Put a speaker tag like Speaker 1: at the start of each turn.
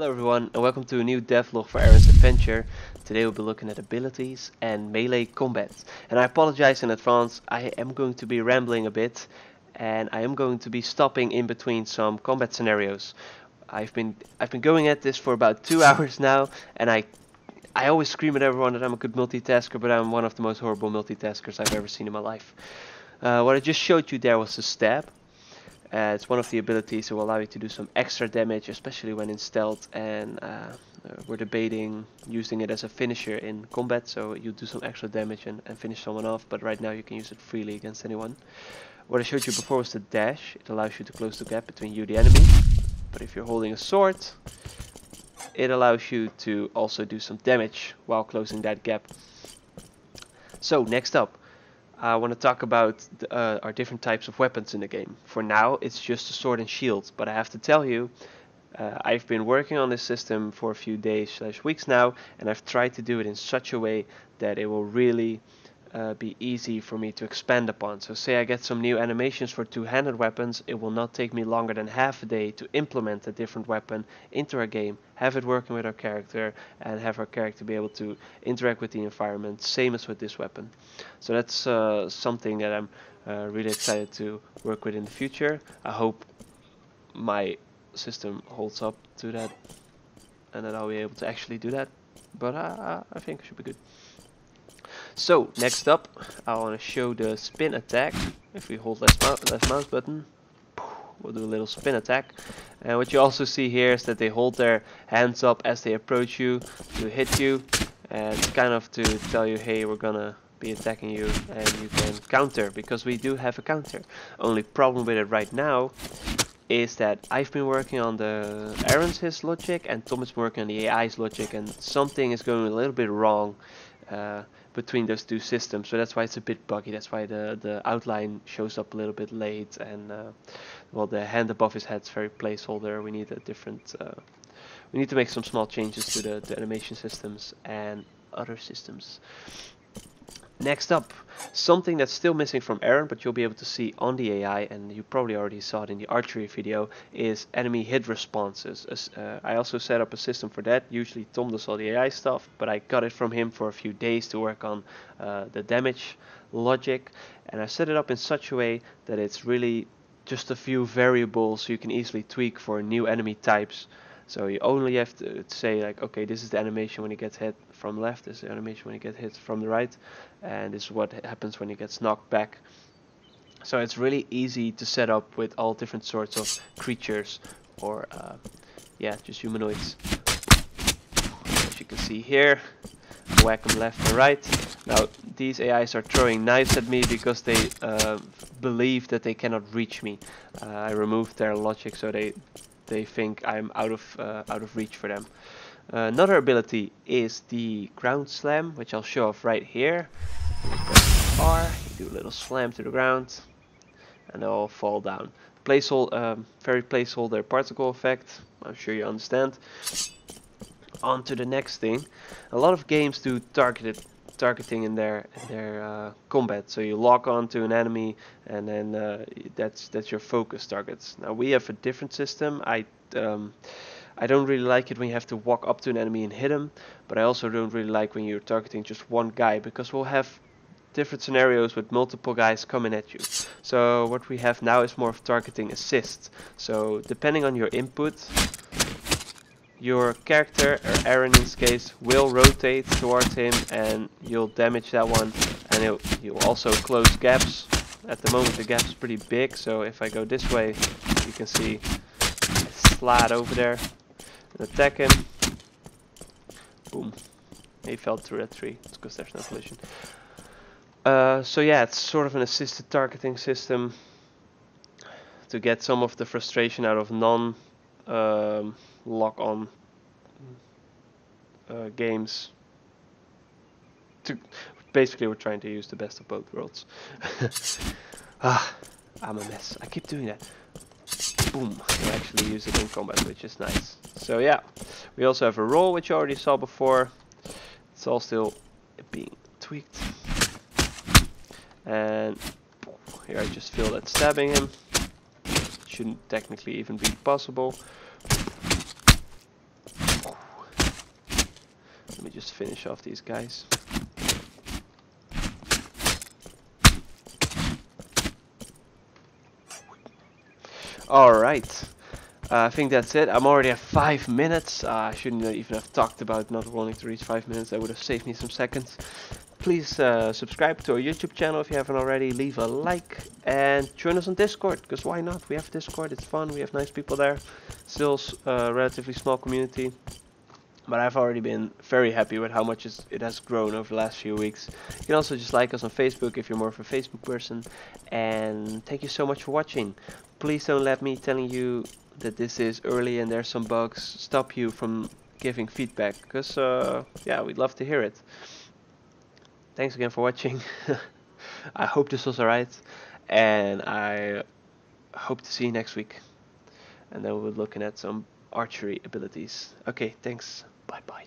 Speaker 1: Hello everyone and welcome to a new devlog for Aron's adventure. Today we'll be looking at abilities and melee combat. And I apologize in advance, I am going to be rambling a bit and I am going to be stopping in between some combat scenarios. I've been going at this for about 2 hours now, and I always scream at everyone that I'm a good multitasker, but I'm one of the most horrible multitaskers I've ever seen in my life. What I just showed you there was the stab. It's one of the abilities that will allow you to do some extra damage, especially when in stealth, and we're debating using it as a finisher in combat, so you do some extra damage and finish someone off, but right now you can use it freely against anyone. What I showed you before was the dash. It allows you to close the gap between you and the enemy, but if you're holding a sword, it allows you to also do some damage while closing that gap. So next up, I want to talk about our different types of weapons in the game. For now, it's just a sword and shield, but I have to tell you, I've been working on this system for a few days/weeks now, and I've tried to do it in such a way that it will really be easy for me to expand upon. So say I get some new animations for two-handed weapons, it will not take me longer than half a day to implement a different weapon into our game, have it working with our character, and have our character be able to interact with the environment, same as with this weapon. So that's something that I'm really excited to work with in the future. I hope my system holds up to that and that I'll be able to actually do that, but I think it should be good. So next up, I want to show the spin attack. If we hold left mouse button, we'll do a little spin attack. And what you also see here is that they hold their hands up as they approach you to hit you, and kind of to tell you, hey, we're gonna be attacking you, and you can counter, because we do have a counter. Only problem with it right now is that I've been working on the Aron's logic and Tom is working on the AI's logic, and something is going a little bit wrong between those two systems, so that's why it's a bit buggy. That's why the outline shows up a little bit late, and well, the hand above his head's very placeholder. We need a different we need to make some small changes to the animation systems and other systems. Next up, something that's still missing from Aron, but you'll be able to see on the AI, and you probably already saw it in the archery video, is enemy hit responses. I also set up a system for that. Usually Tom does all the AI stuff, but I got it from him for a few days to work on the damage logic, and I set it up in such a way that it's really just a few variables you can easily tweak for new enemy types. So you only have to say, like, okay, this is the animation when he gets hit from left, this is the animation when he gets hit from the right, and this is what happens when he gets knocked back. So it's really easy to set up with all different sorts of creatures, or yeah, just humanoids. As you can see here, whack them left and right. Now these AIs are throwing knives at me because they believe that they cannot reach me. I removed their logic, so they think I'm out of reach for them. Another ability is the ground slam, which I'll show off right here. Press R, you do a little slam to the ground, and they'll all fall down. Placeholder, very placeholder particle effect. I'm sure you understand. On to the next thing. A lot of games do targeting in their combat, so you lock onto an enemy, and then that's your focus targets. Now we have a different system. I don't really like it when you have to walk up to an enemy and hit him, but I also don't really like when you're targeting just one guy, because we'll have different scenarios with multiple guys coming at you. So what we have now is more of targeting assist. So depending on your input, your character, or Aron in this case, will rotate towards him and you'll damage that one, and you'll also close gaps. At the moment the gap is pretty big, so if I go this way, you can see I slide over there and attack him. Boom. He fell through that tree. It's because there's no collision. So yeah, it's sort of an assisted targeting system to get some of the frustration out of lock-on games. Basically, we're trying to use the best of both worlds. I'm a mess. I keep doing that. Boom. We actually use it in combat, which is nice. So yeah, we also have a roll, which you already saw before. It's all still being tweaked. And here I just feel that stabbing him. Shouldn't technically even be possible. me just finish off these guys. Alright, I think that's it. I'm already at 5 minutes. I shouldn't even have talked about not wanting to reach 5 minutes. That would have saved me some seconds. Please subscribe to our YouTube channel if you haven't already. Leave a like and join us on Discord, because why not? We have Discord, it's fun, we have nice people there. Still a relatively small community, but I've already been very happy with how much it has grown over the last few weeks. You can also just like us on Facebook if you're more of a Facebook person. And thank you so much for watching. Please don't let me telling you that this is early and there's some bugs stop you from giving feedback, because yeah, we'd love to hear it. Thanks again for watching. I hope this was alright, and I hope to see you next week. And then we'll be looking at some archery abilities. Okay, thanks. Bye bye.